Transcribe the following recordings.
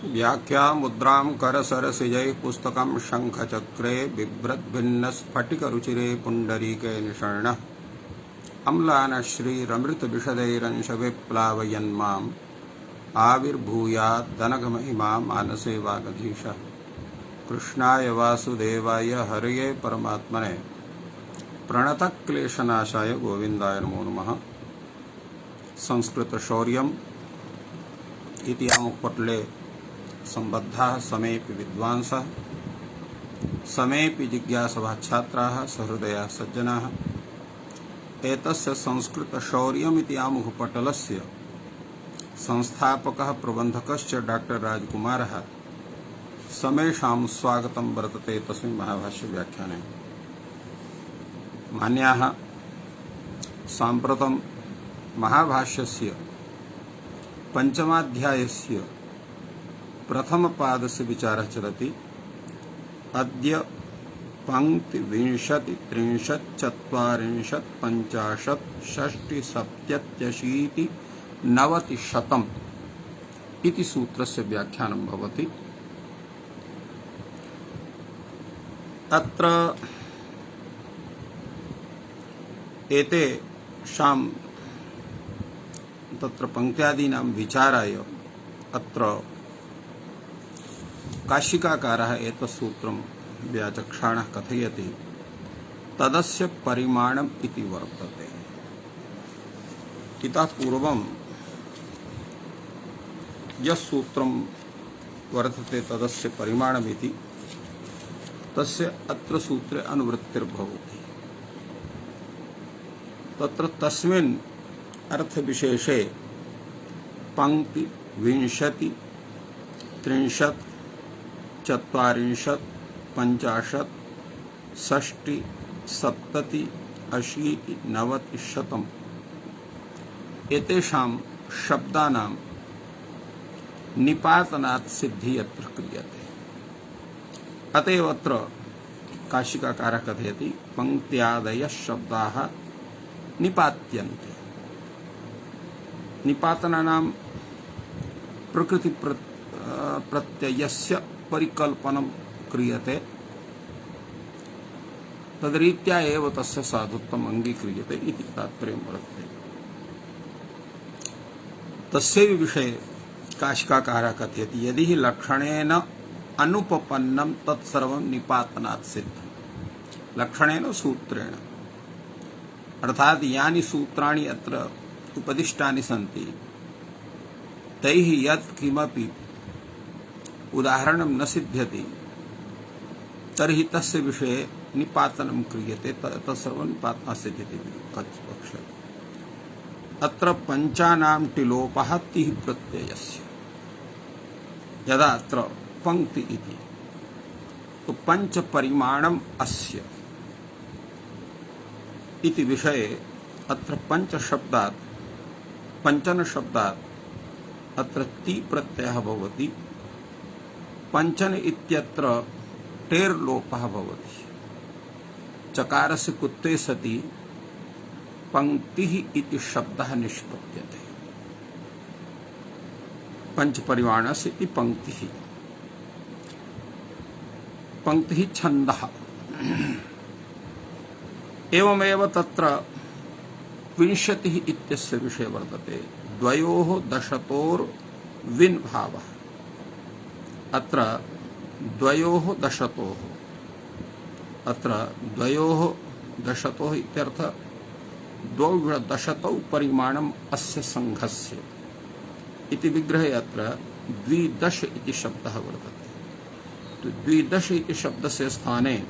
व्याख्या मुद्रां करसरसिजैः पुस्तकं शङ्खचक्रे बिभ्रद्भिन्नस्फटिकरुचिरे पुण्डरीके निषण्णः अम्लानश्रीरमृतविशदैरंशविप्लावयन्माम् आविर्भूयाद्दनघमहिमा मानसे वागधीशः। कृष्णाय वासुदेवाय हरये परमात्मने प्रणतक्लेशनाशाय गोविन्दाय नमो नमः। संस्कृतशौर्यम् इति आमुखपटले सम्बद्धाः समेऽपि विद्वांसः समेऽपि जिज्ञासवः छात्राः सहृदयाः सज्जनाः एतस्य संस्कृतशौर्यमिति आमुखपटलस्य संस्थापकः प्रबन्धकश्च डॉक्टर राजकुमारः समेषां स्वागतं वर्तते तस्मिन् महाभाष्यव्याख्याने। मान्याः, साम्प्रतं महाभाष्यस्य पञ्चमाध्यायस्य प्रथमपादस्य विचारः चलति। अद्य पंक्ति 20, 30, 40, 50, 60, 70, 90 शतम् इति सूत्रस्य व्याख्यानं भवति। अत्र एतेषां तत्र पंक्त्यादीनां विचाराय अत्र काशिकाकारः एतत् सूत्रं व्याचक्षाणः कथयति। तदस्य परिमाणम् इति वर्तते। इतः पूर्वं यत् सूत्रं वर्तते तदस्य परिमाणमिति तस्य अत्र सूत्रे अनुवृत्तिर्भवति। तत्र तस्मिन् अर्थविशेषे पंक्ति 20, 30, 40, 50, 60, 70, 80, 90 शतम् एतेषां शब्दानां निपातनात् सिद्धि यत्र क्रियते। अतएव अत्र काशिकाकारः कथयति पंक्त्यादयः शब्दाः निपात्यन्ते। निपातनानां प्रकृति प्रत्ययस्य परिकल्पनं क्रियते। तद्रीत्या एव तस्य साधुत्वम् अंगीक्रियते इति तात्पर्यं वर्तते। तस्यैव विषये काशिकाकारः कथयति यदि हि लक्षणेन अनुपपन्नं तत्सर्वं निपातनात् सिद्धं। लक्षणेन सूत्रेण अर्थात् यानि सूत्राणि अत्र उपदिष्टानि सन्ति तैः यत् किमपि उदाहरणं न सिद्ध्यति तर्हि तस्य विषये निपातनं क्रियते। तत्सर्वं निपातनात् सिद्ध्यति पक्षे। अत्र पञ्चानां टिलोपः तिः प्रत्ययस्य। यदा अत्र पंक्ति इति तो पञ्चपरिमाणम् अस्य इति विषये अत्र पञ्चन शब्दात् अत्र ति प्रत्ययः भवति। पञ्चन इत्यत्र टेर् लोपः भवति। चकारस्य कुत्ते सति पंक्तिः इति शब्दः निष्पद्यते। पंचपरिमाणस्य इति पंक्तिः। पंक्तिः छन्दः। एवमेव तत्र 20 इत्यस्य विषये वर्तते। द्वयोः दशतोर् विन् भावः। अत्र द्वयोः दशतोः इत्यर्थ द्वौ दशतौ परिमाणम् अस्य संघस्य इति विग्रहे अत्र द्विदश इति शब्दः वर्तते। तो द्विदश इति शब्दस्य स्थाने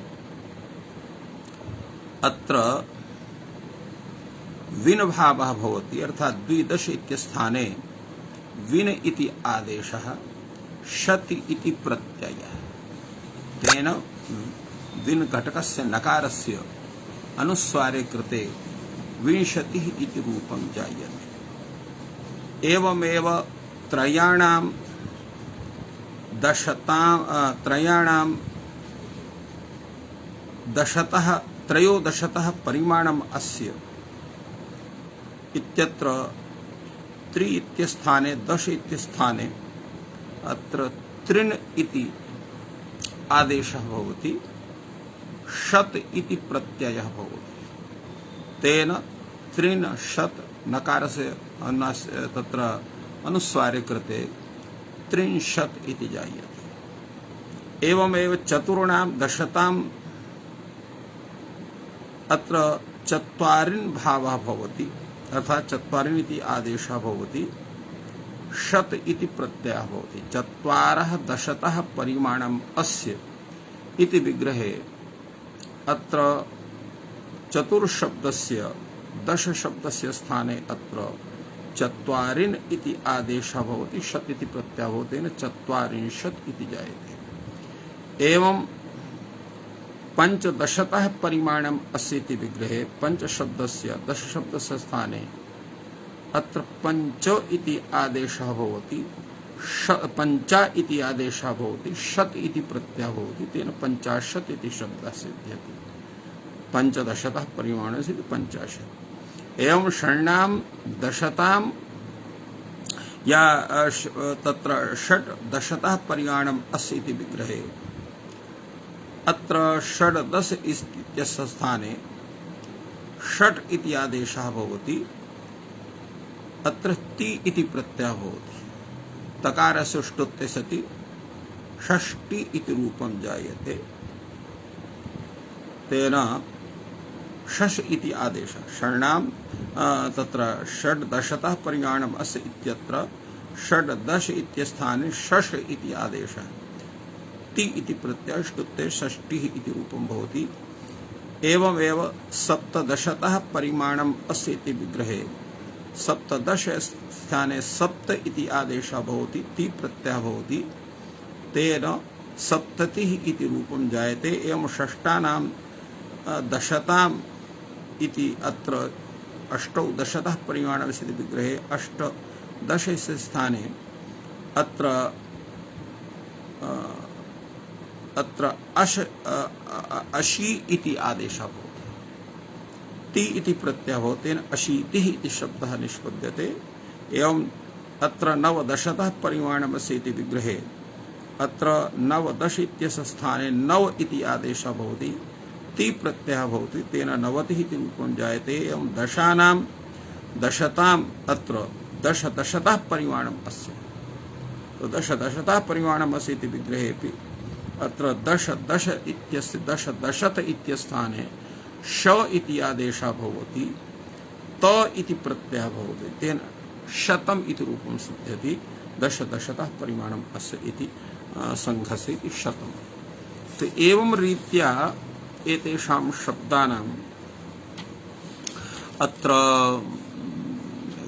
अत्र विन् भावः भवति। अर्थात् द्विदश इत्यस्थाने विन् इति आदेशः शति इति प्रत्ययः। तेन विन् घटकस्य नकारस्य अनुस्वारे कृते 20 इति रूपं जायते। एवमेव त्रयोदशतः परिमाणम् अस्य इत्यत्र 3 इत्यस्थाने 10 इत्यस्थाने अत्र त्रिन इति आदेशः भवति, शत इति प्रत्ययः भवति। तेन त्रिन शत नकारस्य तत्र अनुस्वारे कृते त्रिंशत् इति जायते। एवमेव चतुर्णां दशताम् अत्र चत्वारिन् भावः भवति, अर्थात् चत्वारिन् इति आदेशः भवति, शत इति प्रत्ययः भवति। चत्वारः दशतः परिमाणम् अस्य इति विग्रहे अत्र चतुर्शब्दस्य दशशब्दस्य स्थाने अत्र चत्वारिन् इति आदेशः भवति, शत इति प्रत्ययः भवति, चत्वारिंशत् इति जायते। एवं पंचदशतः परिमाणम् अस्य इति विग्रहे पंचशब्दस्य दशशब्दस्य स्थाने अत्र पंच इति आदेशः भवति, पंचा इति आदेशः भवति, शत इति प्रत्ययः भवति, तेन पंचाशत् इति शब्दः सिद्ध्यति। पंचदशतः परिमाणस्य इति पंचाशत्। एवं षण्णां दशतां या तत्र षट् दशतः परिमाणम् अस्य इति विग्रहे अत्र षड्दश इत्यस्य स्थाने षट् इति आदेशः भवति, अत्र ति इति प्रत्ययः भवति। तकारस्य ष्टुत्वे सति षष्टि इति रूपं जायते। तेन शश इति आदेशः षण्णां तत्र षड्दशतः परिमाणम् अस्य इत्यत्र षड्दश इत्यस्थाने शश इति आदेशः, ति इति प्रत्ययः ष्टुत्वे षष्टिः इति रूपं भवति। एवमेव सप्तदशतः परिमाणम् अस्य इति विग्रहे सप्तदश स्थाने सप्त इति आदेशः भवति, ति प्रत्ययः भवति, तेन सप्ततिः इति रूपं जायते। एवं षष्ठानां दशताम् इति अत्र अष्टौ दशतः परिमाणस्य इति विग्रहे अष्टदशस्य स्थाने अत्र अशी इति आदेशः भवति, ति इति प्रत्ययः भवति, तेन अशीतिः इति शब्दः निष्पद्यते। एवं अत्र नवदशतः परिमाणमस्य इति विग्रहे अत्र नवदश इत्यस्य स्थाने नव इति आदेशः भवति, ति प्रत्ययः भवति, तेन नवतिः इति रूपं जायते। एवं दशानां दशताम् अत्र दशदशतः परिमाणम् अस्य, तो दशदशतः परिमाणम् अस्य इति विग्रहेऽपि अत्र दशदश इत्यस्य दशदशत इत्यस्थाने श इति आदेशः भवति, त इति प्रत्ययः भवति, तेन शतम् इति रूपं सिद्ध्यति। दशदशतः परिमाणम् अस्य इति संघस्य इति शतम्। तो एवं रीत्या एतेषां शब्दानां अत्र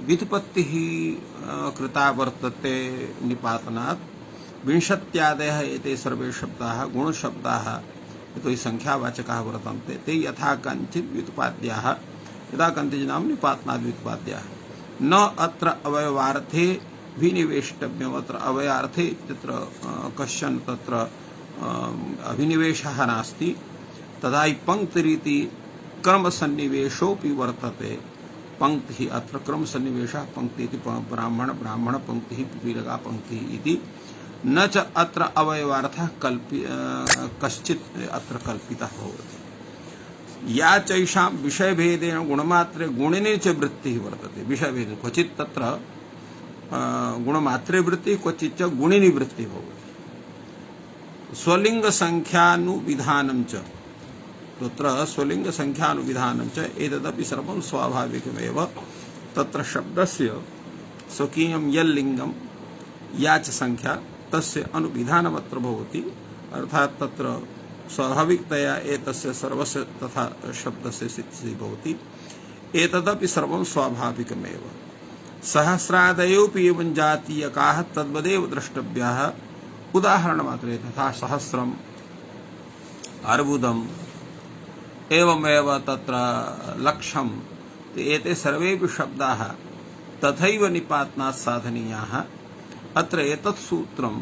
व्युत्पत्तिः कृता वर्तते निपातनात्। विंशत्यादयः एते सर्वे शब्दाः गुणशब्दाः यतोहि संख्यावाचकाः वर्तन्ते, ते यथा कञ्चित् व्युत्पाद्याः यथा कञ्चित् नाम निपातनात् व्युत्पाद्याः। न अत्र अवयवार्थे विनिवेष्टव्यम्, अत्र अवयार्थे तत्र कश्चन तत्र अभिनिवेशः नास्ति। तथा हि पंक्तिरिति क्रमसन्निवेशोऽपि वर्तते। पंक्तिः अत्र क्रमसन्निवेशः, पंक्ति इति ब्राह्मण ब्राह्मण पंक्तिः पिपीलिका पंक्तिः इति। न च अत्र अवयवार्थः कश्चित् अत्र कल्पितः भवति। या चैषां विषयभेदेन गुणमात्रे गुणिने च वृत्तिः वर्तते। विषयभेदेन क्वचित् तत्र गुणमात्रे वृत्तिः, क्वचित् च गुणिनि वृत्तिः भवति। स्वलिंग संख्यानुविधानं च, तत्र स्वलिंग संख्यानुविधानं च एतदपि सर्वं स्वाभाविकमेव। तत्र शब्दस्य स्वकीयं यल्लिङ्गं या च संख्या तस्य अनुविधानमत्र भवति, अर्थात् तत्र स्वाभाविकतया एतस्य सर्वस्य तथा शब्दस्य सिद्धिः भवति। एतदपि सर्वं स्वाभाविकमेव। सहस्रादयोऽपि एवं जातीयकाः तद्वदेव द्रष्टव्याः। उदाहरणमात्रे तथा सहस्रम्, अर्बुदम्, एवमेव तत्र लक्षम्, एते सर्वेपि शब्दाः तथैव निपातनात् साधनीयाः। अत्र एतत् सूत्रं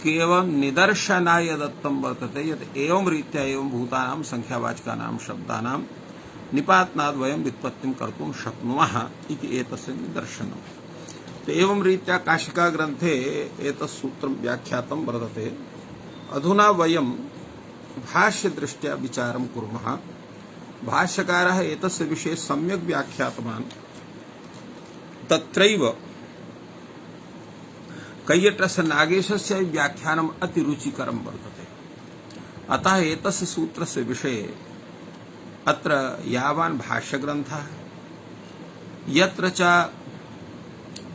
केवलं निदर्शनाय दत्तं वर्तते यत् एवं रीत्या एवं भूतानां संख्यावाचकानां शब्दानां निपातनात् वयं व्युत्पत्तिं कर्तुं शक्नुमः इति एतस्य निदर्शनम्। तो एवं रीत्या काशिका ग्रंथे एतत् सूत्रं व्याख्यातं वर्तते। अधुना वयं भाष्य दृष्ट्या विचारं कुर्मः। भाष्यकारः एतस्य विषये सम्यक् व्याख्यातवान्। तत्रैव कैयटस्य नागेशस्य व्याख्यानम् अतिरुचिकरं वर्तते। अतः एतस्य सूत्रस्य विषये अत्र यावान् भाष्यग्रन्थः यत्र च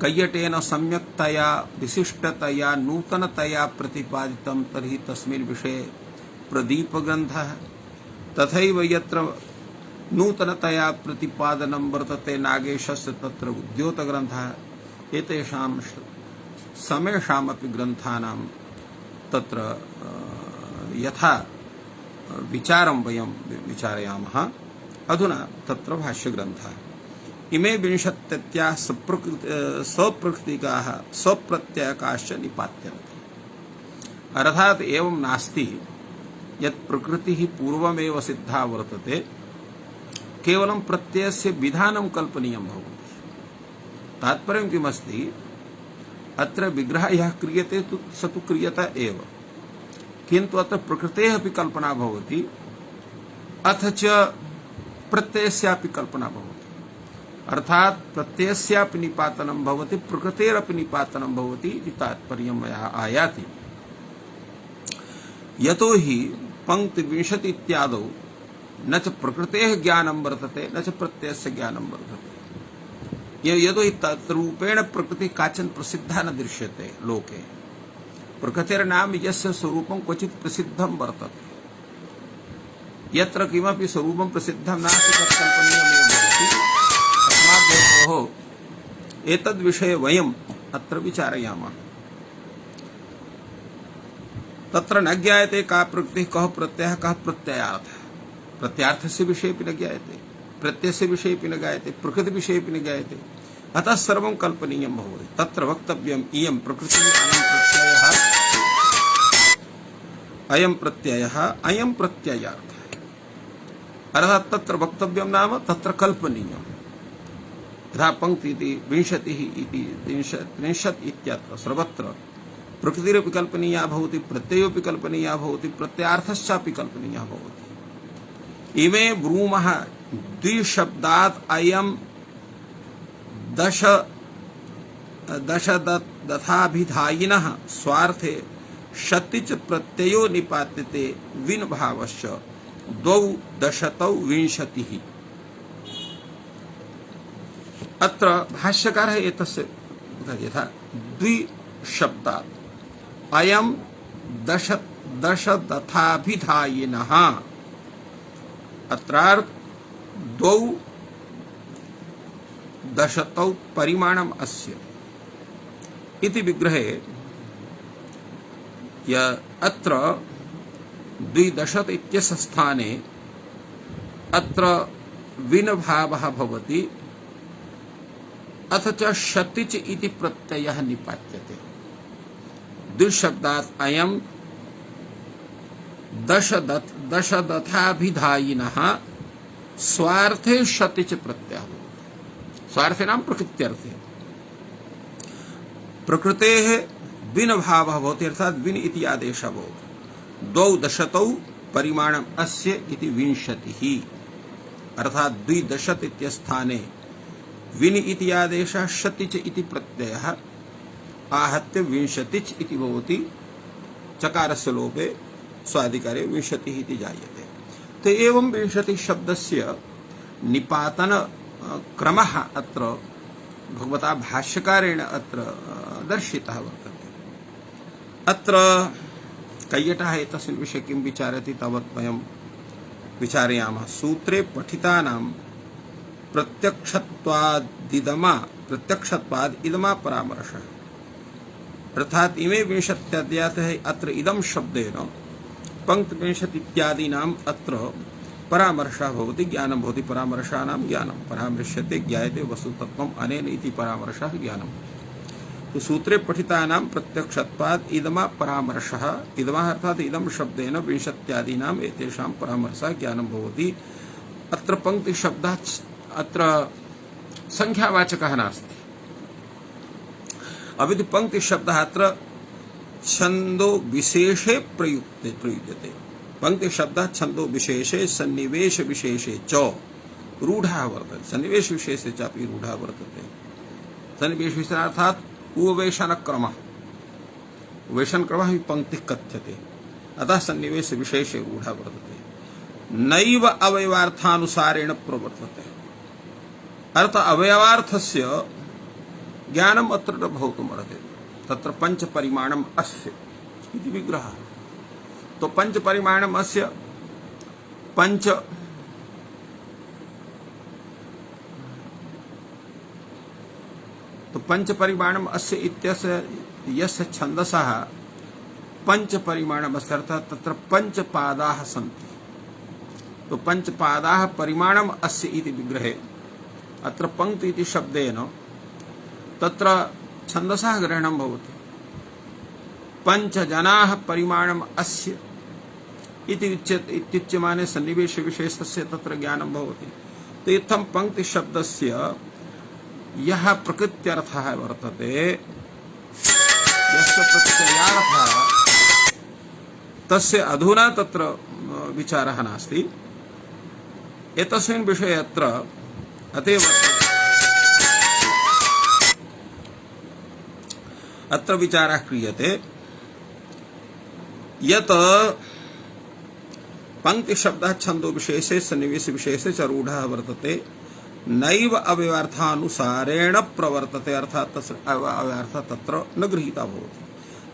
कैयटेन सम्यक्तया विशिष्टतया नूतनतया प्रतिपादितं तर्हि तस्मिन् विषये प्रदीपग्रन्थः, तथैव यत्र नूतनतया प्रतिपादनं वर्तते नागेशस्य तत्र उद्योतग्रन्थः। एतेषां समेषामपि ग्रन्थानां तत्र यथा विचारं वयं विचारयामः। अधुना तत्र भाष्यग्रन्थः इमे विंशत्यत्याः सप्रकृतिकाः सप्रत्ययकाश्च निपात्यन्ते। अर्थात् एवं नास्ति यत् प्रकृतिः पूर्वमेव सिद्धा वर्तते, केवलं प्रत्ययस्य विधानं कल्पनीयं भवति। तात्पर्यं किमस्ति, अत्र विग्रहः यः क्रियते स तु क्रियत एव, किन्तु अत्र प्रकृतेः अपि कल्पना भवति, अथ च प्रत्ययस्यापि कल्पना भवति। अर्थात् प्रत्ययस्यापि निपातनं भवति, प्रकृतेरपि निपातनं भवति इति तात्पर्यं मया आयाति। यतो हि पंक्ति 20 इत्यादौ न च प्रकृतेः ज्ञानं वर्तते न च प्रत्ययस्य ज्ञानं वर्तते। यतो हि तद्रूपेण प्रकृतिः काचन प्रसिद्धा न दृश्यते लोके। प्रकृतिर्नाम यस्य स्वरूपं क्वचित् प्रसिद्धं वर्तते। यत्र किमपि स्वरूपं प्रसिद्धं नास्ति तत् कल्पनीयमेव भवति। तस्मात् हेतोः एतद्विषये वयम् अत्र विचारयामः। तत्र न ज्ञायते का प्रकृतिः, कः प्रत्ययः, कः प्रत्ययार्थः। प्रत्यार्थस्य विषयेपि न ज्ञायते, प्रत्ययस्य विषयेपि न ज्ञायते, प्रकृति विषयेपि न ज्ञायते। अतः सर्वं कल्पनीयं भवति। तत्र वक्तव्यम् इयं प्रकृतिः, अयं प्रत्ययः, अयं प्रत्ययार्थः। अर्थात् तत्र वक्तव्यं नाम तत्र कल्पनीयम्। यथा पंक्ति 20 इति 30 इत्यत्र सर्वत्र प्रकृतिरपि कल्पनीया भवति, प्रत्ययोपि कल्पनीया भवति, प्रत्यार्थश्चापि कल्पनीयः भवति। इमे ब्रूमः द्विशब्दात् अयं दश दथाभिधायिनः स्वार्थे शतिच प्रत्ययो निपात्यते विन भावश्च द्वौ दशतौ विंशतिः। अत्र भाष्यकारः एतस्य यथा द्विशब्दात् अयं दश दथाभिधायिनः, अत्रार्थ द्वौ दशतौ परिमाणम् अस्य इति विग्रहे अत्र द्विदशत इत्यस्य स्थाने अत्र विन भावः भवति, अथ च शतिच इति प्रत्ययः निपात्यते। द्विशब्दात् अयं दश दथाभिधायिनः स्वार्थे शतिच प्रत्ययः भवति। स्वार्थे नाम प्रकृत्यर्थे। प्रकृतेः विन भावः भवति, अर्थात् विन इति आदेशः भवति। द्वौ दशतौ परिमाणम् अस्य इति 20, अर्थात् द्विदशत इत्यस्थाने विन इति आदेशः, शतिच इति प्रत्ययः आहत्य 20 इति भवति। चकारस्य लोपे स्वादिकारे 20 इति जायते। तो एवं 20 शब्दस्य निपातन क्रमः अत्र भगवता भाष्यकारेण अत्र दर्शितः वर्तते। अत्र कैयटः एतस्मिन् विषये किं विचारयति तावत् वयं विचारयामः। सूत्रे पठितानां प्रत्यक्षत्वाद् इदमा परामर्शः, अर्थात् इमे 20 अत्र इदं शब्देन पंक्ति 20 इत्यादीनाम् अत्र परामर्शः भवति, ज्ञानं भवति। परामर्शानां ज्ञानं परामर्श्यते, ज्ञायते वस्तुतत्त्वम् अनेन इति परामर्शः ज्ञानं। तो सूत्रे पठितानां प्रत्यक्षत्वात् इदमा परामर्शः, इदमा अर्थात् इदं शब्देन 20 एतेषां परामर्शः ज्ञानं भवति। अत्र पंक्ति शब्दः अत्र संख्यावाचकः नास्ति, अविधि पंक्ति शब्द अत्र छंदो विशेषे प्रयुज्यते। पंक्ति शब्द छंदो विशेषे सन्निवेश विशेषे च रूढ़ा वर्तते। सन्निवेश विशेषे चापि रूढ़ा वर्तते। सन्निवेश विशेष अर्थात उपवेशन क्रम, उपवेशन क्रम ही पंक्ति कथ्यते। अतः सन्निवेश विशेषे रूढ़ा वर्तते। नैव अवयवार्थानुसारेण प्रवर्तते। अर्थ अवयवार्थस्य ज्ञानम अत्र न भवितुमर्हति। तत्र पंच परिमाणम अस्य इति विग्रहः। तो पंच परिमाणम अस्य पंच तो पंच परिमाणम अस्य इत्यस्य यस्य छन्दसः पंच परिमाणम अस्य अर्थात् तत्र पंच पादाः सन्ति। तो पंच पादाः परिमाणम अस्य इति विग्रहे अत्र पंक्ति इति शब्देन तत्र छन्दसः ग्रहणं भवति। पंच जनाः परिमाणम अस्य इति इत्युच्यमाने सन्निवेश विशेषस्य तत्र ज्ञानं भवति। तो इत्थं पंक्ति शब्दस्य यः प्रकृत्यर्थः वर्तते, यस्य प्रत्ययार्थः तस्य अधुना तत्र विचारः नास्ति। एतस्मिन् विषये अत्र विचारः क्रियते यत् पंक्ति शब्दः छंदो विशेषे सन्निवेश विशेषे च रूढ़ः वर्तते। नैव अव्यर्थानुसारेण प्रवर्तते। अर्थात् तस्य अव्यर्थः तत्र न गृहीता भवति।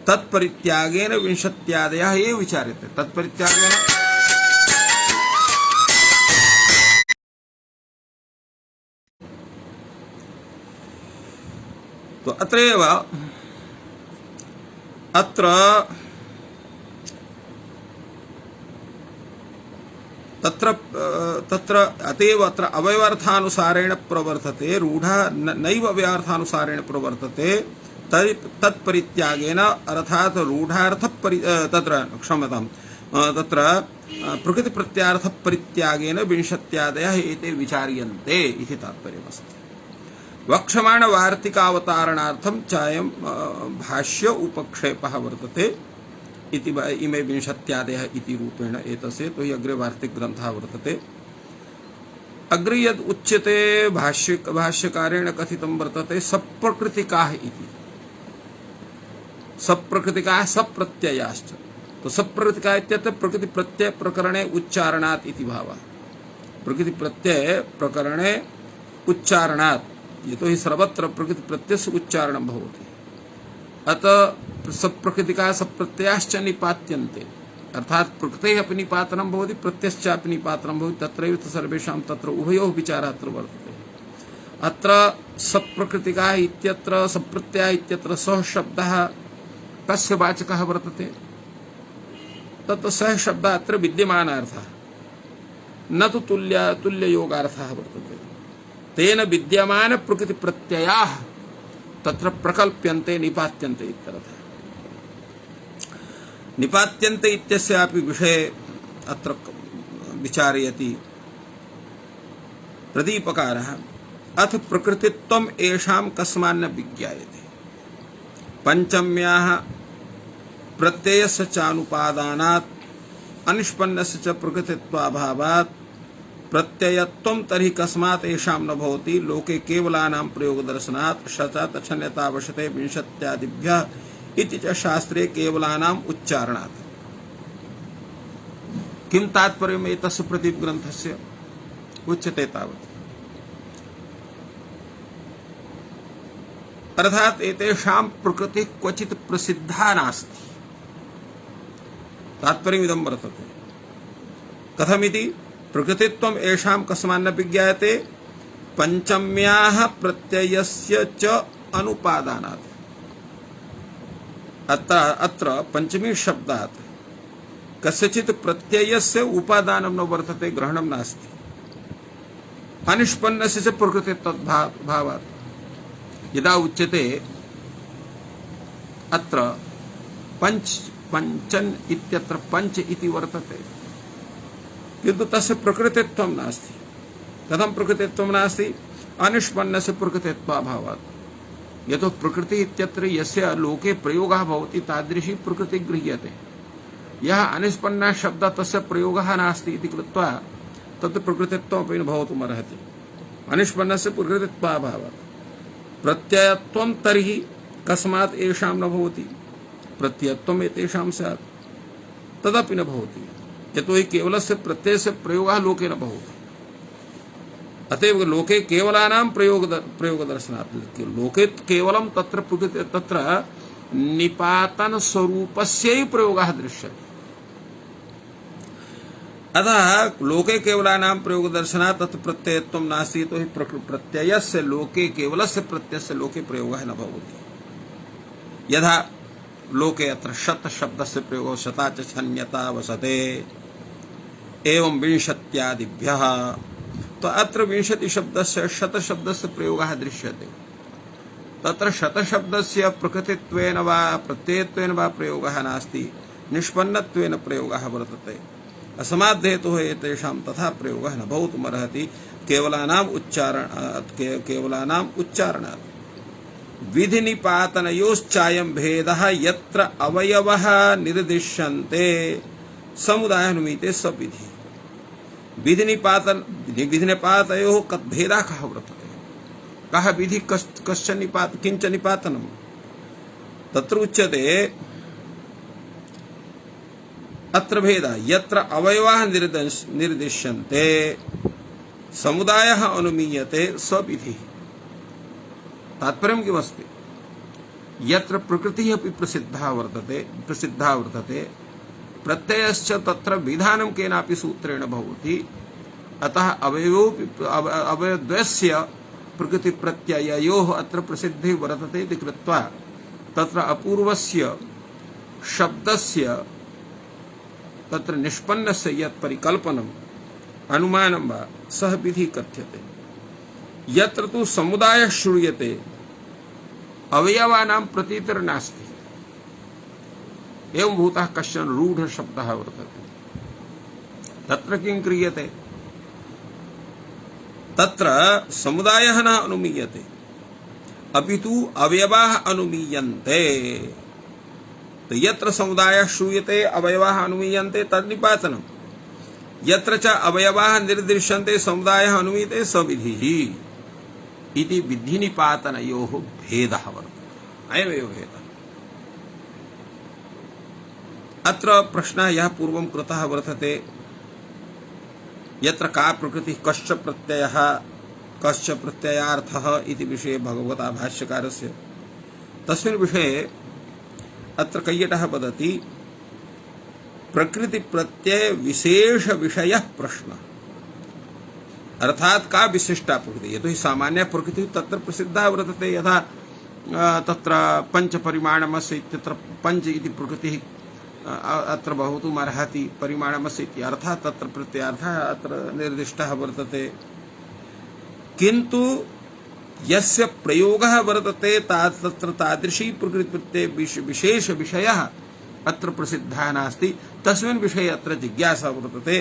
तत्परित्यागेन विंशत्यादयः एव विचार्यते। तत्परित्यागेन तो अत्रैव अत्र तत्र अतएव अत्र अवयवार्थानुसारेण प्रवर्तते। रूढ़ा नैव अवयवार्थानुसारेण प्रवर्तते। तत्परित्यागेन अर्थात रूढ़ार्थ तत्र क्षम्यतां तत्र प्रकृति प्रत्यार्थ परित्यागेन विंशत्यादयः एते विचार्यन्ते इति तात्पर्यमस्ति। वक्ष्यमाण वार्तिकावतारणार्थं चायं भाष्य उपक्षेपः वर्तते इति इमे विंशत्यादयः इति रूपेण एतस्य। तो हि अग्रे वार्तिक ग्रन्थः वर्तते। अग्रे यद् उच्यते भाष्यकारेण कथितं वर्तते सप्रकृतिकाः इति। सप्रकृतिकाः सप्रत्ययाश्च। तो सप्रकृतिकाः इत्यत्र प्रकृति प्रत्यय प्रकरणे उच्चारणात् इति भावः। प्रकृति प्रत्यय प्रकरणे उच्चारणात् यतो हि सर्वत्र प्रकृति प्रत्ययस्य उच्चारणं भवति। अतः सप्रकृतिकाः सप्रत्ययाश्च निपात्यन्ते। अर्थात प्रकृतेः अपि निपातनं भवति, प्रत्ययश्चापि निपातनं भवति। तत्रैव सर्वेषां तत्र उभयोः विचारः अत्र वर्तते। अत्र सप्रकृतिकाः इत्यत्र सप्रत्ययः इत्यत्र सः शब्दः कस्य वाचकः वर्तते? तत् सः शब्दः अत्र विद्यमानार्थः, न तु तुल्ययोगार्थः वर्तते। तेन विद्यमान प्रकृति प्रत्ययाः तत्र प्रकल्प्यन्ते निपात्यन्ते इत्यर्थः। निपात्यन्ते इत्यस्यापि विषये अत्र विचारयति प्रदीपकारः। अथ प्रकृतित्वम् एषां कस्मान्न विज्ञायते। पंचम्याः प्रत्ययस्य चानुपादानात् अनिष्पन्नस्य च प्रकृतित्वाभावात् प्रत्ययत्वं तर्हि कस्मात् एषां न भवति। लोके केवलानां प्रयोगदर्शनात् शचात् क्षण्यतावशते विंशत्यादिभ्यः इति च शास्त्रे केवलानाम् उच्चारणात्। किं तात्पर्यम् एतस्य प्रदीप ग्रन्थस्य? उच्यते तावत्। अर्थात एतेषां प्रकृतिः क्वचित् प्रसिद्धा नास्ति। तात्पर्यमिदं वर्तते। कथमिति? प्रकृतित्वम् एषां कस्मान्न विज्ञायते। पंचम्याः प्रत्ययस्य च अनुपादानात्। अत्र पंचमी शब्दात् कस्यचित् प्रत्ययस्य उपादानं न वर्तते, ग्रहणं नास्ति। अनिष्पन्नस्य च प्रकृतित्वभावात्। यदा उच्यते अत्र पंचन इत्यत्र पंच इति वर्तते, किन्तु तस्य प्रकृतित्वं नास्ति। कथं प्रकृतित्वं नास्ति? अनिष्पन्नस्य प्रकृतित्वाभावात्। यतो प्रकृति इत्यत्र यस्य लोके प्रयोगः भवति तादृशी प्रकृति गृह्यते। यः अनिष्पन्नः शब्दः तस्य प्रयोगः नास्ति इति कृत्वा तत् प्रकृतित्वमपि न भवितुमर्हति। अनिष्पन्नस्य प्रकृतित्वाभावात् प्रत्ययत्वं तर्हि कस्मात् येषां न भवति, प्रत्ययत्वम् एतेषां स्यात् तदपि न भवति, यतो हि केवलस्य प्रत्ययस्य प्रयोगः लोके न भवति। अतएव लोके केवलानां प्रयोगदर्शनात् लोके केवलं तत्र निपातन स्वरूपस्यैव प्रयोगः दृश्यते। अतः लोके केवलानां प्रयोगदर्शनात् तत् प्रत्ययत्वं नास्ति, तो हि प्रत्ययस्य लोके केवलस्य प्रत्ययस्य लोके प्रयोगः न भवति। यथा लोके अत्र शत शब्दस्य प्रयोगो शता च छन्यता वसते एवं विंशत्यादिभ्यः, तो अत्र विंशति शब्दस्य शत शब्दस्य प्रयोगः दृश्यते। तत्र शत शब्दस्य प्रकृतित्वेन वा प्रत्ययत्वेन वा प्रयोगः नास्ति, निष्पन्नत्वेन प्रयोगः वर्तते। अस्माद् हेतुः एतेषां तथा प्रयोगः न भवितुमर्हति केवलानाम् उच्चारणात्। विधिनिपातनयोश्चायं भेदः यत्र अवयवः निर्दिश्यन्ते समुदायानुमीते सविधि। विधिनिपातयोः भेदः कः वर्तते, कः विधि किंच निपातनम्, तत्र उच्यते अत्र भेदः यत्र अवयवाः निर्दिश्यन्ते समुदायः अनुमीयते सविधिः। तात्पर्यं किमस्ति, यत्र प्रकृतिः अपि प्रसिद्धा वर्तते प्रत्ययश्च तत्र विधानं केनापि सूत्रेण भवति। अतः अवयवद्वयस्य प्रकृतिप्रत्यययोः अत्र प्रसिद्धिः वर्तते इति कृत्वा तत्र अपूर्वस्य शब्दस्य तत्र निष्पन्नस्य यत् परिकल्पनम् अनुमानं वा सः विधिः कथ्यते। यत्र तु समुदायः श्रूयते अवयवानां प्रतीतिर्नास्ति, एवं भूतः कश्चन रूढ शब्दः वर्तते। तत्र किं क्रियते, तत्र समुदायः न अनुमीयते अपितु अवयवाः अनुमीयन्ते। तो यत्र समुदायः श्रूयते अवयवाः अनुमीयन्ते तन्निपातनम्, यत्र च अवयवाः निर्दिश्यन्ते समुदायः अनुमीयते सविधिः इति विधिनिपातनयोः भेदः वर्तते। अयमेव भेदः। अत्र प्रश्नः यः पूर्वं कृतः वर्तते, यत्र का प्रकृतिः कश्च प्रत्ययः कश्च प्रत्ययार्थः इति विषये भगवता भाष्यकारस्य, तस्मिन् विषये अत्र कैयटः वदति प्रकृति प्रत्यय विशेष विषयः प्रश्नः, अर्थात का विशिष्टा प्रकृति। यतो हि सामान्य प्रकृति तत्र प्रसिद्धा वर्तते। यथा तत्र पंच परिमाणमस्य इत्यत्र पंच इति प्रकृतिः अत्र भवितुमर्हति, परिमाणमस्य इति अर्थः तत्र प्रत्ययार्थः अत्र निर्दिष्टः वर्तते। किन्तु यस्य प्रयोगः वर्तते तत्र तादृशी प्रकृतिप्रत्यय विशेष विषयः अत्र प्रसिद्धः नास्ति। तस्मिन् विषये अत्र जिज्ञासा वर्तते।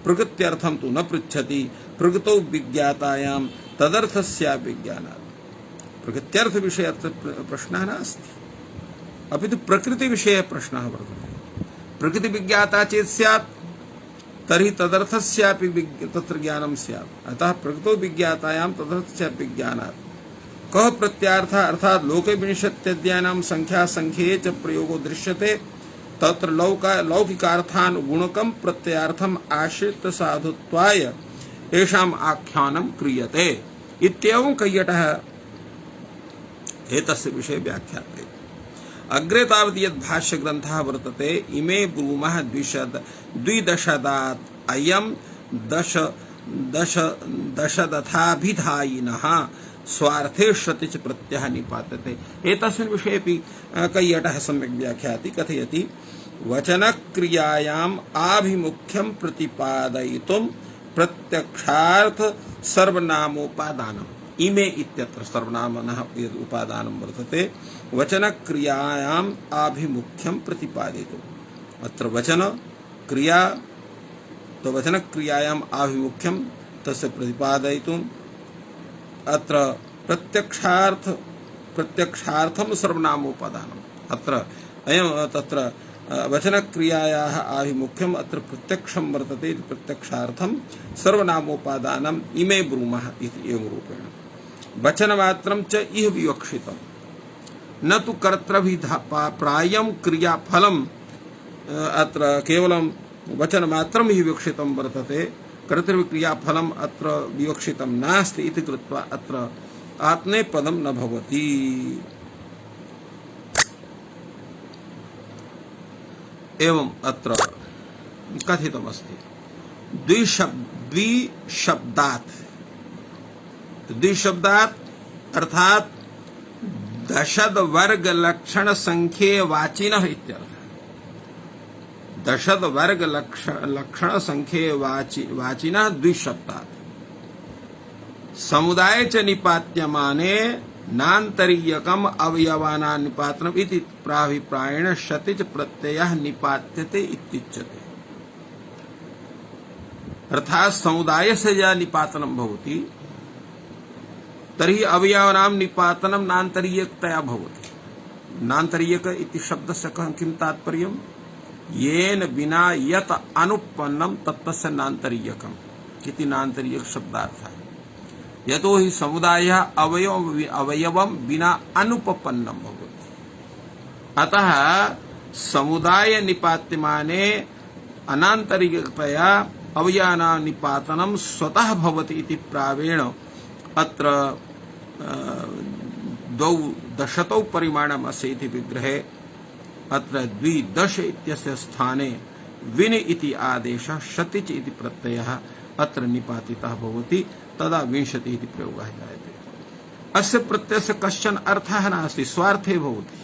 प्रकृत्यर्थं तु न पृच्छति, प्रकृतौ विज्ञातायां तदर्थस्य विज्ञानात्। प्रकृत्यर्थ विषये अत्र प्रश्नः नास्ति, अपितु प्रकृति विषये प्रश्नः वर्तते। प्रकृति विज्ञाता चेत् स्यात् तर्हि तदर्थस्यापि तत्र ज्ञानं स्यात्। अतः प्रकृतौ विज्ञातायां तदर्थस्यापि विज्ञानात् कः प्रत्यार्थः, अर्थात् लोके विंशत्यद्यानां संख्या संख्ये च प्रयोगो दृश्यते तत्र लौकिकार्थान् गुणकं प्रत्ययार्थम् आश्रित साधुत्वाय येषाम् आख्यानं क्रियते इत्येवं कैयटः एतस्य विषये व्याख्याते। अग्रे तावत् यद् भाष्यग्रन्थः वर्तते इमे ब्रूमः द्विदशदात् अयं दशदथाभिधायिनः स्वार्थे श्रुति च प्रत्ययः निपातते। एतस्मिन् विषयेपि कैयटः सम्यक् व्याख्याति। कथयति वचनक्रियायाम् आभिमुख्यं प्रतिपादयितुं प्रत्यक्षार्थ सर्वनामोपादानम्। इमे इत्यत्र सर्वनामनः यद् उपादानं वर्तते वचनक्रियायाम् आभिमुख्यं प्रतिपादयितुम्। अत्र वचन क्रिया, तो वचनक्रियायाम् आभिमुख्यं तस्य प्रतिपादयितुम्। अत्र प्रत्यक्षार्थ प्रत्यक्षार्थम सर्वनामोपादानम् अत्र अयं तत्र वचनक्रियायाः आभिमुख्यम् अत्र प्रत्यक्षं वर्तते इति प्रत्यक्षार्थं सर्वनामोपादानम् इमे ब्रूमः इति एवं रूपेण वचनमात्रं च इह विवक्षितम् न तु कर्तृभिप्रायं क्रियाफलम् अत्र केवलं वचनमात्रं हि विवक्षितं वर्तते कर्तृक्रियाफलम् अत्र विवक्षितं नास्ति इति कृत्वा अत्र आत्मनेपदं न भवति। एवं अत्र कथितमस्ति द्विशब्दात् अर्थात दशद वर्ग लक्षण संख्ये वाचिनः इत्यर्थः। दशद वर्ग लक्षण संख्ये वाचिनः द्विशब्दात् समुदाय च निपात्यमाने नान्तरीयकम अवयवानां निपातनम् इति प्राभिप्रायेण शतिच प्रत्ययः निपात्यते इत्युच्यते। अर्थात् समुदायस्य यदा निपातनं भवति तर्हि अवयवानां निपातनं नान्तरीयकतया भवति। नान्तरीयक इति शब्दस्य किं तात्पर्यम्? येन विना यत् अनुत्पन्नं तत्तस्य नान्तरीयकम् इति नान्तरीयक शब्दार्थः। यतो हि समुदायः अवयवं विना अनुपपन्नं भवति। अतः समुदाय निपात्यमाने अनान्तरिकतया अवयवानां निपातनं स्वतः भवति इति प्रावेण अत्र द्वौ दशतौ परिमाणम् अस्य इति विग्रहे अत्र द्विदश इत्यस्य स्थाने विन इति आदेशः शतिच इति प्रत्ययः अत्र निपातितः भवति। तदा 20 इति प्रयोगः जायते। अस्य प्रत्ययस्य कश्चन अर्थः नास्ति, स्वार्थे भवति।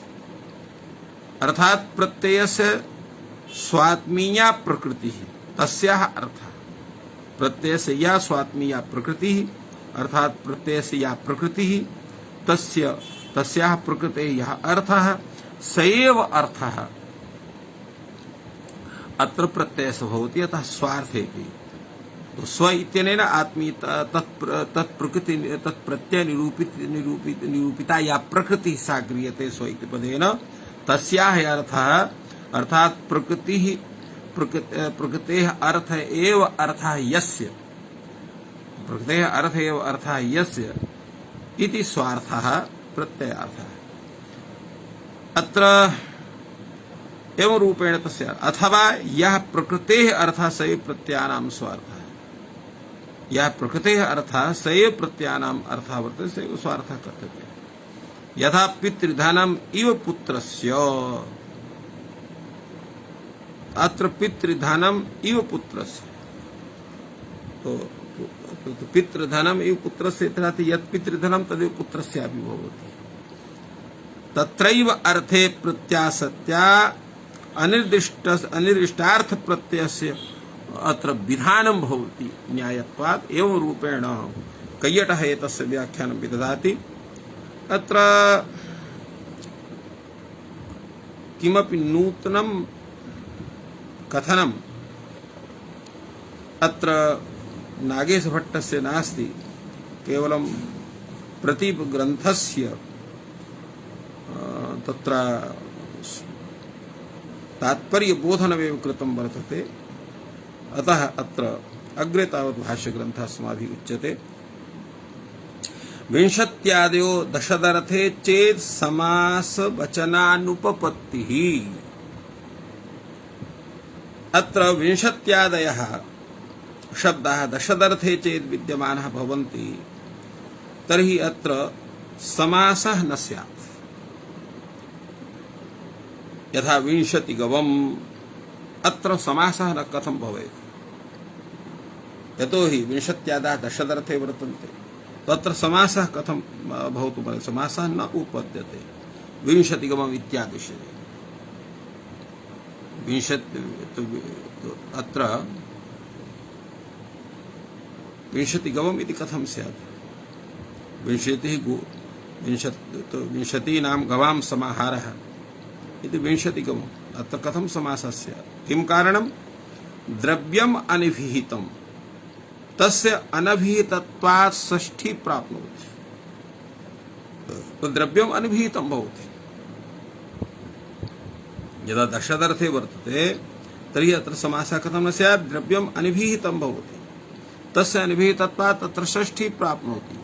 अर्थात् प्रत्ययस्य स्वात्मीया प्रकृतिः तस्याः अर्थः। प्रत्ययस्य या स्वात्मीया प्रकृतिः अर्थात् प्रत्ययस्य या प्रकृतिः तस्याः प्रकृतेः यः अर्थः स एव अर्थः अत्र प्रत्ययस्य भवति। अतः स्वार्थेपि स्व इत्यनेन आत्मीय तत्प्रकृति तत्प्रत्यय निरूपिता या प्रकृति सा क्रियते स्व इति पदेन तस्याः अर्थः अर्थात् प्रकृतेः अर्थ एव अर्थः यस्य प्रकृतेः अर्थ एव अर्थः यस्य इति स्वार्थः प्रत्ययार्थः। अत्र एवं रूपेण तस्य अथवा यः प्रकृतेः अर्थः स एव प्रत्ययानां स्वार्थः। यः प्रकृतेः अर्थः स एव प्रत्ययानाम् अर्थः वर्तते स एव स्वार्थः कथ्यते। यथा पितृधनम् इव पुत्रस्य अत्र पितृधनम् इव पुत्रस्य तो पितृधनम् इव पुत्रस्य इत्यर्थे यत् पितृधनं तदेव पुत्रस्यापि भवति। तत्रैव अर्थे प्रत्यासत्या अनिर्दिष्टार्थ प्रत्ययस्य अत्र विधानं भवति न्यायत्वात्। एवं रूपेण कैयटः एतस्य व्याख्यानं विदधाति। अत्र किमपि नूतनं कथनम् अत्र नागेशभट्टस्य नास्ति, केवलं प्रतीपग्रन्थस्य तत्र तात्पर्यबोधनमेव कृतं वर्तते। अतः अत्र अग्रे तावत् भाष्यग्रन्थः अस्माभिः उच्यते। 20 दशदर्थे चेत् समासवचनानुपपत्तिः। अत्र 20 शब्दाः दशदर्थे चेत् विद्यमानः भवन्ति तर्हि अत्र समासः न स्यात्। यथा 20 गवम् अत्र समासः न कथं भवेत्? यतोहि 20 दशदर्थे वर्तन्ते, तत्र समासः कथं भवतु? समासः न उपपद्यते 20 गमम् इत्यादिशे। 20 अत्र 20 गवम् इति कथं स्यात्? 20 गवां समाहारः इति 20 गवम्। अत्र कथं समासः स्यात्? किं कारणं? द्रव्यम् अनभिहितं तस्य अनभिहितत्वात् षष्ठी प्राप्नोति। तो द्रव्यम अनभिहितं भवति। यदा दशदर्थे वर्तते तर्हि अत्र समासः कथं न स्यात्, द्रव्यम अनभिहितं भवति, तस्य अनभिहितत्वात् तत्र षष्ठी प्राप्नोति।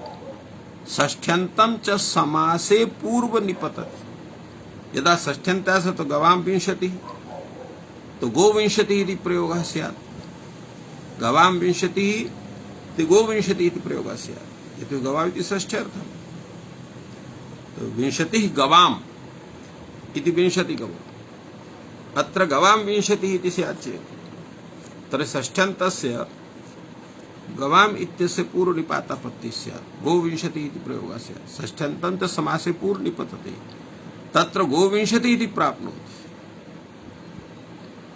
षष्ठ्यन्तं च समासे पूर्व निपतति। यदा षष्ठ्यन्तास तो गवां विंशतिः, तो गोविंशतिः इति प्रयोगः स्यात्। गवां विंशतिः इति गोविंशतिः इति प्रयोगः स्यात्। यतो गवाम् इति षष्ठ्यर्थम्, तो विंशतिः गवाम् इति विंशतिः गवाम्। अत्र गवां विंशतिः इति स्यात् चेत् तर्हि षष्ठ्यन्तस्य गवाम् इत्यस्य पूर्वनिपातपत्तिः स्यात्, गोविंशतिः इति प्रयोगः स्यात्। षष्ठ्यन्तं च समासे पूर्वनिपतते, तत्र गोविंशतिः इति प्राप्नोति।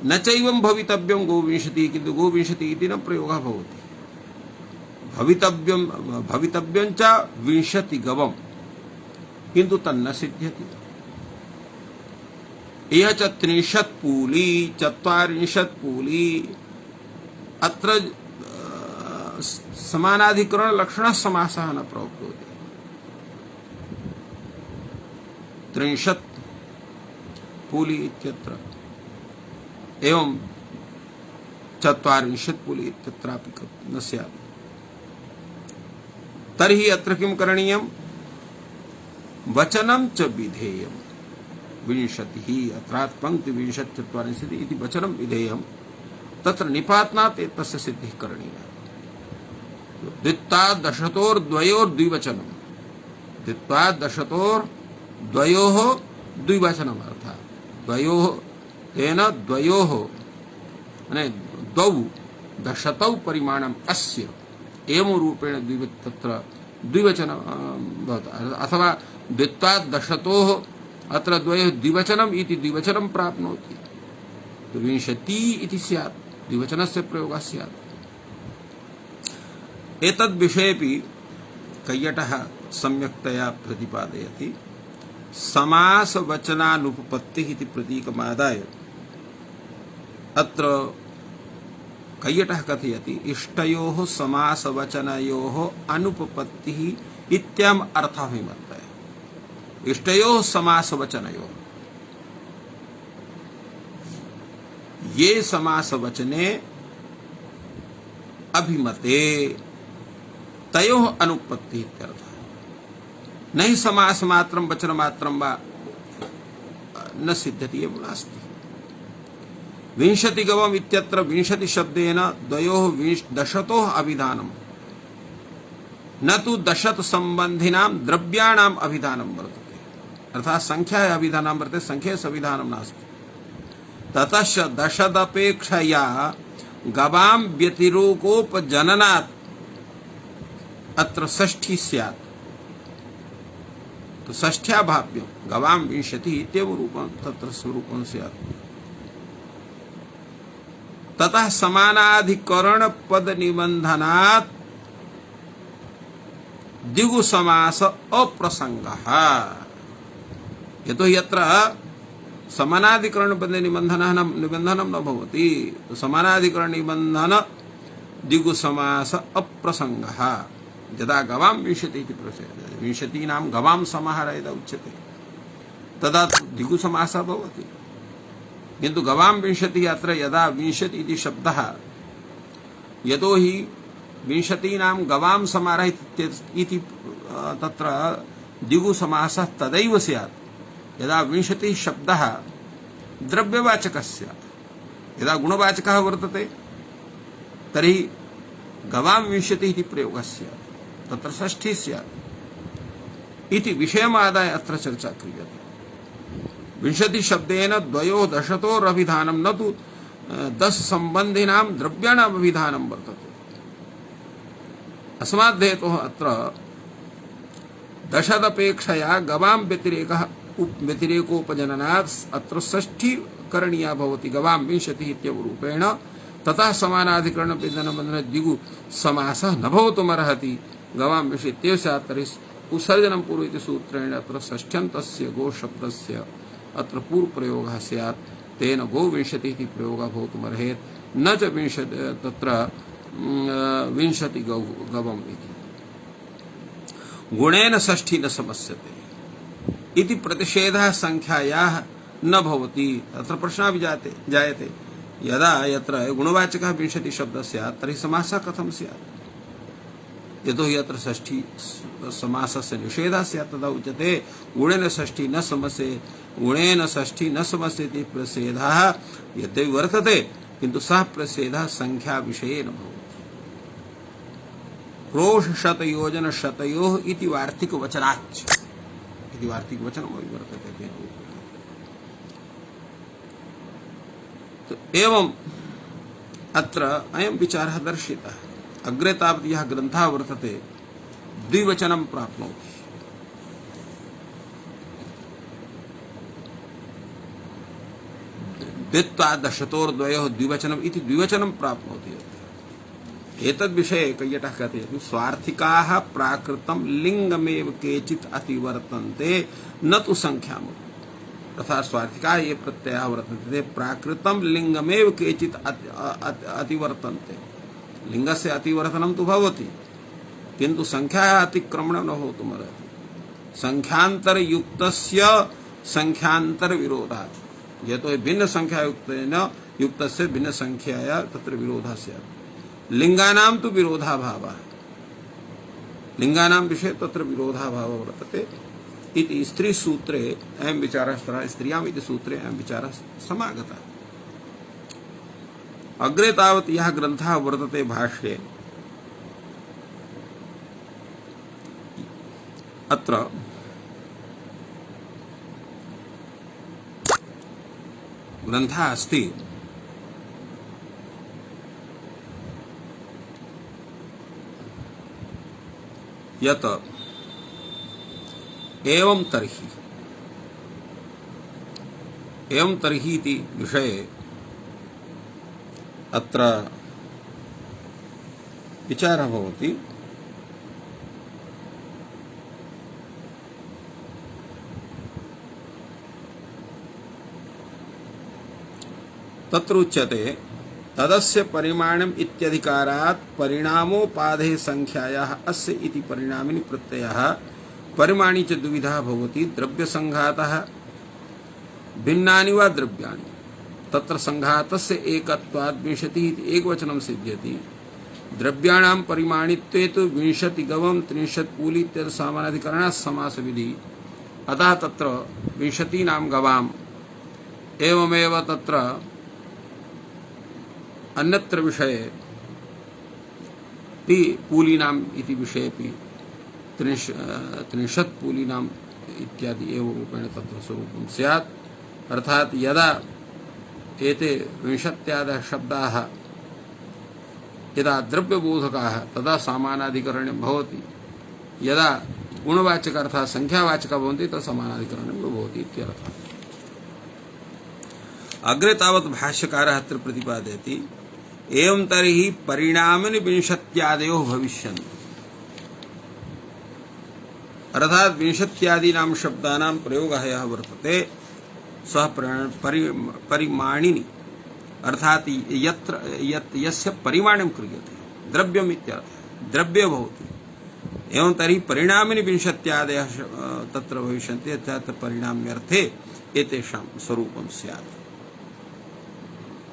न चैवं भवितव्यं गोविंशतिः, किन्तु गोविंशतिः इति न प्रयोगः भवति। भवितव्यं च विंशतिगवम्, किन्तु तन्न सिद्ध्यति। यह च 30 पूली 40 पूली, अत्र समानाधिकरण लक्षण समासः न प्रवक्तव्यः। 30 पूली इत्यत्र एवं 40 पूली इत्यत्रापि न स्यात्। तर्हि अत्र किं करणीयम्? वचनं च विधेयम्। विंशतिः अत्रात् पंक्ति 20 40 इति वचनं विधेयम्, तत्र निपातनात् तस्य सिद्धिः करणीया। द्वित्वात् दशतोर्द्वयोर् द्विवचनम्, द्वित्वात् दशतोर्द्वयोः द्विवचनम्, अर्थात् द्वयोः तेन द्वयोः माने द्वौ दशतौ परिमाणम् अस्य एवं रूपेण तत्र द्विवचनं भवति। अथवा द्वित्वात् दशतोः अत्र द्वयोः द्विवचनम् इति द्विवचनं प्राप्नोति, तो विंशतिः इति स्यात्, द्विवचनस्य प्रयोगः स्यात्। एतद् विषयेपि कैयटः सम्यक्तया प्रतिपादयति। समासवचनानुपपत्तिः इति प्रतीकमादाय अत्र कैयटः कथयति इष्टयोः समासवचनयोः अनुपपत्तिः इत्ययम् अर्थः विमत्तः। इष्टयोः समासवचनयोः, ये समासवचने अभिमते तयोः अनुपपत्तिः इत्यर्थः। न हि समासमात्रं वचनमात्रं वा न सिद्ध्यति एव नास्ति। विंशतिगवम् इत्यत्र विंशति शब्देन द्वयोः दशतोः अभिधानम्, न तु दशत संबंधिनां द्रव्याणाम् अभिधानं वर्तते। अर्थात् संख्यायाः अभिधानं वर्तते, संख्यस्य अभिधानं नास्ति। ततश्च दशदपेक्षया गवां व्यतिरेकोपजननात् अत्र षष्ठी स्यात्, तो षष्ठ्या भाव्यं गवां विंशतिः इत्येव रूपं तत्र स्वरूपं स्यात्। ततः समानाधिकरण पद निबंधनात् द्विगु समास अप्रसंगः। यतो यत्र समानाधिकरण पद निबंधनं न भवति, तो समानाधिकरण निबंधन द्विगु समास अप्रसंगः। यदा गवां विंशतिः इति प्रसंगः, विंशतीनां गवां समाहारः यदा उच्यते तदा द्विगु समासः भवति। किन्तु गवां विंशतिः अत्र यदा विंशति इति शब्दः, यतो हि विंशतीनां गवां समाहारः इति तत्र द्विगु समासः तदैव स्यात् यदा विंशतिः शब्दः द्रव्यवाचकः स्यात्। यदा गुणवाचकः वर्तते तर्हि गवां विंशतिः इति प्रयोगः स्यात्, तत्र षष्ठी स्यात् इति विषयमादाय अत्र चर्चा क्रियते। विंशति शब्देन द्वयोः दशतोरभिधानं न तु 10 संबंधिनां द्रव्याणाम् अभिधानं वर्तते। अस्मात् हेतोः अत्र दशदपेक्षया गवां व्यतिरेकोपजननात् अत्र षष्ठी करणीया भवति गवां विंशतिः इत्येव रूपेण। ततः समानाधिकरण बंधन द्विगु समासः न भवितुमर्हति। गवां विंशतिः स्यात् तर्हि उत्सर्जनं पूर्व इति सूत्रेण अत्र षष्ठ्यन्तस्य गो शब्दस्य अत्र पूर्व प्रयोगः स्यात्, तेन गोविंशतिः इति प्रयोगः भवितुमर्हेत्, न च विंशति तत्र विंशति गवम् इति। गुणेन षष्ठी न समस्यते इति प्रतिषेधः संख्यायाः न भवति। तत्र प्रश्नः भी जायते यदा यत्र गुणवाचकः विंशति शब्दः स्यात् तर्हि समासः कथं स्यात्? यतोहि यत्र षष्ठी समासस्य निषेधः स्यात् तदा उच्यते गुणेन षष्ठी न समस्ये। गुणेन षष्ठी न समस्येति प्रतिषेधः यद्यपि वर्तते किन्तु सः प्रतिषेधः संख्या विषये न भवति। क्रोश शतयोजन शतयोः इति वार्तिक वचनाच्च इति वार्तिक वचनमपि वर्तते। तो एवं अत्र अयं विचारः दर्शितः। अग्रे तावत् यः ग्रन्थः वर्तते द्विवचनं प्राप्नोति। द्वित्वा दशतोर्द्वयोः द्विवचनम् इति द्विवचनं प्राप्नोति। एतद्विषये कैयटः कथयति स्वार्थिकाः प्राकृतं लिङ्गमेव केचित् अतिवर्तन्ते न तु संख्यामपि। तथा स्वार्थिकाः ये प्रत्ययाः वर्तन्ते ते प्राकृतं लिङ्गमेव केचित् अतिवर्तन्ते। लिङ्गस्य अतिवर्तनं तु भवति किन्तु संख्यायाः अतिक्रमणं न भवितुमर्हति। संख्यान्तरयुक्तस्य संख्यान्तरविरोधात् यतो भिन्न संख्यायुक्तस्य भिन्न संख्याया तत्र विरोधः स्यात्। लिङ्गानां तु विरोधाभावः, लिङ्गानां विषये तत्र विरोधाभावः वर्तते इति स्त्रीसूत्रे अयं विचारः स्त्रियाम् इति सूत्रे अयं विचारः समागतः। अग्रे तावत् यः ग्रन्थः वर्तते भाष्ये अत्र ग्रन्थः अस्ति यत् एवं तर्हि इति विषये अत्र विचारः भवति। तत्र उच्यते तदस्य परिमाणम् इत्यधिकारात् परिणामोपाधेः संख्यायाः अस्य इति परिणामिनि प्रत्ययः परिमाणी च द्विविधः भवति। द्रव्यसंघातः भिन्नानि वा द्रव्याणि तत्र संघातस्य एकत्वात् विंशतिः इति एकवचनं सिद्ध्यति। द्रव्याणां परिमाणित्वे तु विंशतिगवं त्रिंशत् पूली इत्यत्र सामानाधिकरणात् समासविधिः। अतः तत्र विंशतीनां गवाम् एवमेव तत्र अन्यत्र विषये पूलीनाम् इति विषयेपि त्रिंशत् पूलीनाम् इत्यादि एव रूपेण तत्र स्वरूपं स्यात्। अर्थात् यदा एते विंशत्यादयः शब्दाः यदा द्रव्यबोधकाः तदा समानाधिकरणं भवति। यदा गुणवाचक अर्थात् संख्यावाचकः भवन्ति तदा समानाधिकरणं न भवति इत्यर्थः। अग्रे तावत् भाष्यकारः अत्र प्रतिपादयति एवं तर्हि परिणामिनि विंशत्यादयो भविष्यन्ति। अर्थात् विंशत्यादीनां शब्दानां प्रयोगः यः वर्तते सः परिमाणिनि अर्थात् यस्य परिमाणं क्रियते द्रव्यम् इत्यर्थः द्रव्ये भवति। एवं तर्हि परिणामिनि विंशत्यादयः तत्र भविष्यन्ति अर्थात् परिणाम्यर्थे एतेषां स्वरूपं स्यात्।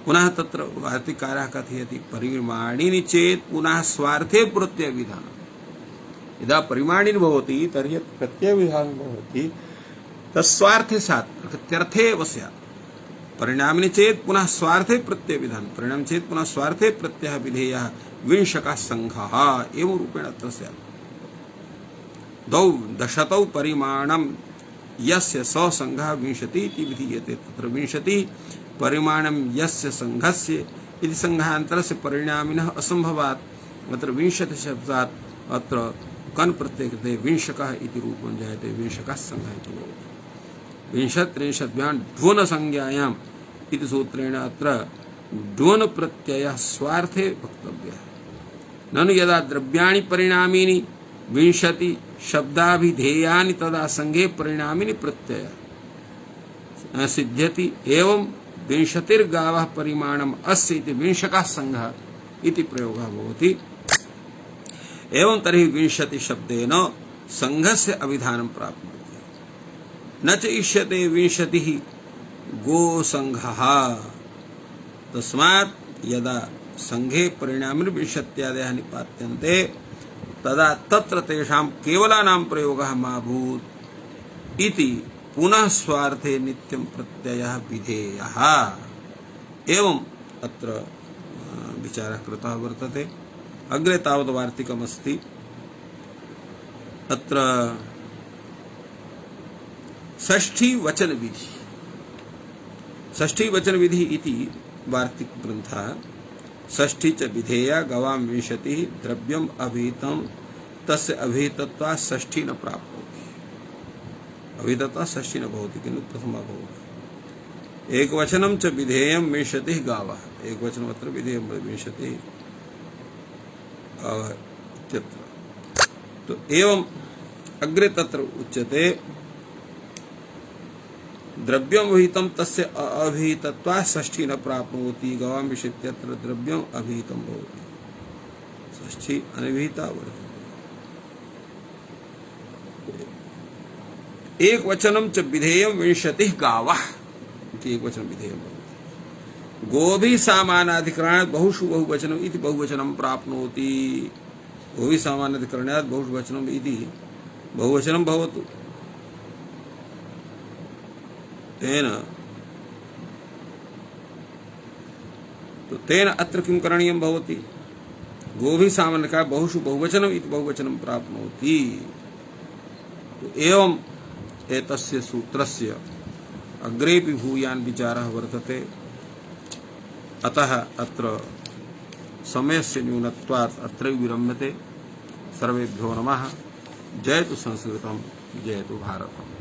पुनः तत्र वार्तिकारः कथयति परिमाणिनि चेत् पुनः स्वार्थे प्रत्ययविधानं। यदा परिमाणिनि भवति तर्हि प्रत्ययविधानं भवति तस्वार्थे स्यात् प्रत्यर्थे एव स्यात्। परिणामिनि चेत् पुनः स्वार्थे प्रत्ययविधानं परिणाम चेत् पुनः स्वार्थे प्रत्ययः विधेयः विंशकः संघः एवं रूपेण अत्र स्यात्। द्वौ दशतौ परिमाणं यस्य स संघः विंशतिः इति विधीयते। तत्र विंशतिः परिमाणं यस्य संघस्य इति संघान्तरस्य परिणामिनः असंभवात् अत्र विंशति शब्दात् अत्र कन् प्रत्ययते विंशकः इति रूपं जायते। विंशकः संघः इति भवति। विंशत्रिंशद्भ्यां ढ्वोन संज्ञायाम् इति सूत्रेण अत्र ढ्वोन प्रत्ययः स्वार्थे वक्तव्यः। ननु यदा द्रव्याणि परिणामीनि विंशति शब्दाभिधेयानि तदा संघे परिणामिनि प्रत्ययः सिद्ध्यति। एवं विंशतिर्गावः परिमाणम् अस्य इति विंशकः संघः इति प्रयोगः भवति। एवं तर्हि विंशति शब्देन संघस्य अभिधानं प्राप्नोति। न च इष्यते विंशतिः गोसंघः। तस्मात् यदा संघे परिणामिन विंशत्यादयः निपात्यन्ते तदा तत्र तेषां केवलानां प्रयोगः मा भूत् इति पुनः स्वार्थे नित्यं प्रत्ययः विधेयः। एवं अत्र विचारः कृतः वर्तते। अग्रे तावत् वार्तिकमस्ति। अत्र षष्ठी वचन विधि, षष्ठी वचन विधि इति वार्तिक ग्रंथः। षष्ठी च विधेया गवां विंशतिः द्रव्यम अभिहितं तस्य अभिहितत्वात् षष्ठी न प्राप्नोति। अभिहितत्वात् षष्ठी न भवति किन्तु प्रथमा भवति। एकवचनं च विधेयं विंशतिः गावः। एकवचनम् अत्र विधेयं विंशतिः इत्यत्र। तो एवं अग्रे तत्र उच्यते द्रव्यम अभिहितं तस्य अभिहितत्वात् षष्ठी न प्राप्नोति। गवां विंशत्यत्र द्रव्यम अभिहितं भवति, षष्ठी अनभिहिता वर्तते। एक वचनं च विधेयं विंशतिः गावः इति एक वचनं विधेयं भवति। गोभिः सामानाधिकरणात् बहुषु बहुवचनम् इति बहुवचनं प्राप्नोति। गोभिः सामानाधिकरणात् बहुवचनम् इति बहुवचनं भवतु। तेन तो तेन अत्र किं करणीयं भवति? गोभिः सामान्यतः बहुषु बहुवचनम् इति बहुवचनं प्राप्नोति। तो एवं एतस्य सूत्रस्य अग्रेपि भूयान् विचारः वर्तते। अतः अत्र समयस्य न्यूनत्वात् अत्रैव विरम्यते। सर्वेभ्यो नमः। जयतु संस्कृतं, जयतु भारतम्।